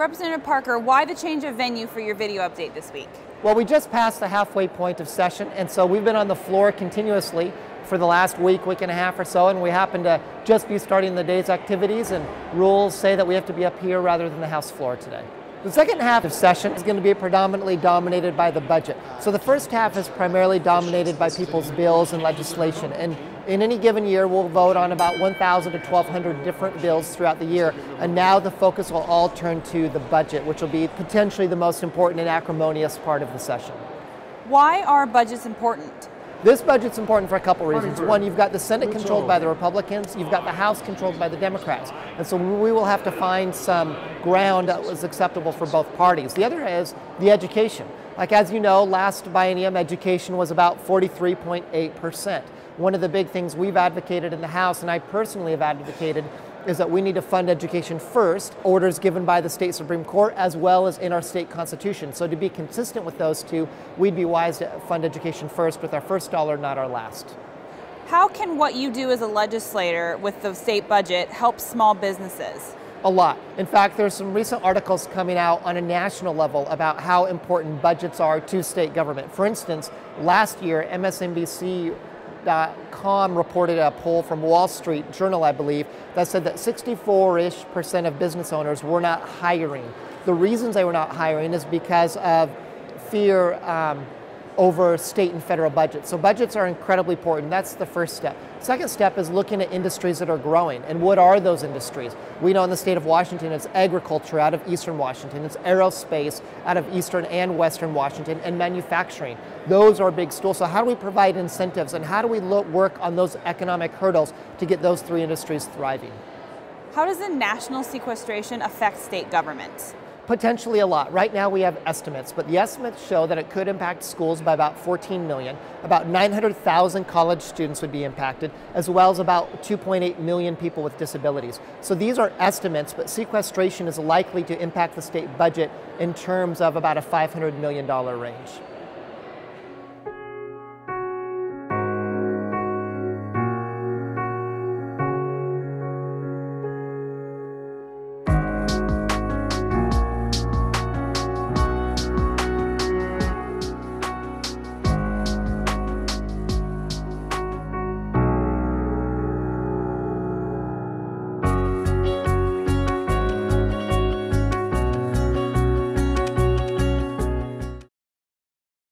Representative Parker, why the change of venue for your video update this week? Well, we just passed the halfway point of session, and so we've been on the floor continuously for the last week and a half or so, and we happen to just be starting the day's activities, and rules say that we have to be up here rather than the House floor today. The second half of session is going to be predominantly dominated by the budget. So the first half is primarily dominated by people's bills and legislation, and in any given year we'll vote on about 1,000 to 1,200 different bills throughout the year, and now the focus will all turn to the budget, which will be potentially the most important and acrimonious part of the session. Why are budgets important? This budget's important for a couple reasons. One, you've got the Senate controlled by the Republicans, you've got the House controlled by the Democrats, and so we will have to find some ground that was acceptable for both parties. The other is the education. Like, as you know, last biennium education was about 43.8%. One of the big things we've advocated in the House, and I personally have advocated, is that we need to fund education first, orders given by the state Supreme Court, as well as in our state constitution. So to be consistent with those two, we'd be wise to fund education first with our first dollar, not our last. How can what you do as a legislator with the state budget help small businesses? A lot. In fact, there's some recent articles coming out on a national level about how important budgets are to state government. For instance, last year, MSNBC.com reported a poll from Wall Street Journal, I believe, that said that 64-ish% of business owners were not hiring. The reasons they were not hiring is because of fear over state and federal budgets. So budgets are incredibly important. That's the first step. Second step is looking at industries that are growing. And what are those industries? We know in the state of Washington, it's agriculture out of eastern Washington, it's aerospace out of eastern and western Washington, and manufacturing. Those are big stools. So how do we provide incentives, and how do we work on those economic hurdles to get those three industries thriving? How does the national sequestration affect state government? Potentially a lot. Right now we have estimates, but the estimates show that it could impact schools by about 14 million. About 900,000 college students would be impacted, as well as about 2.8 million people with disabilities. So these are estimates, but sequestration is likely to impact the state budget in terms of about a $500 million range.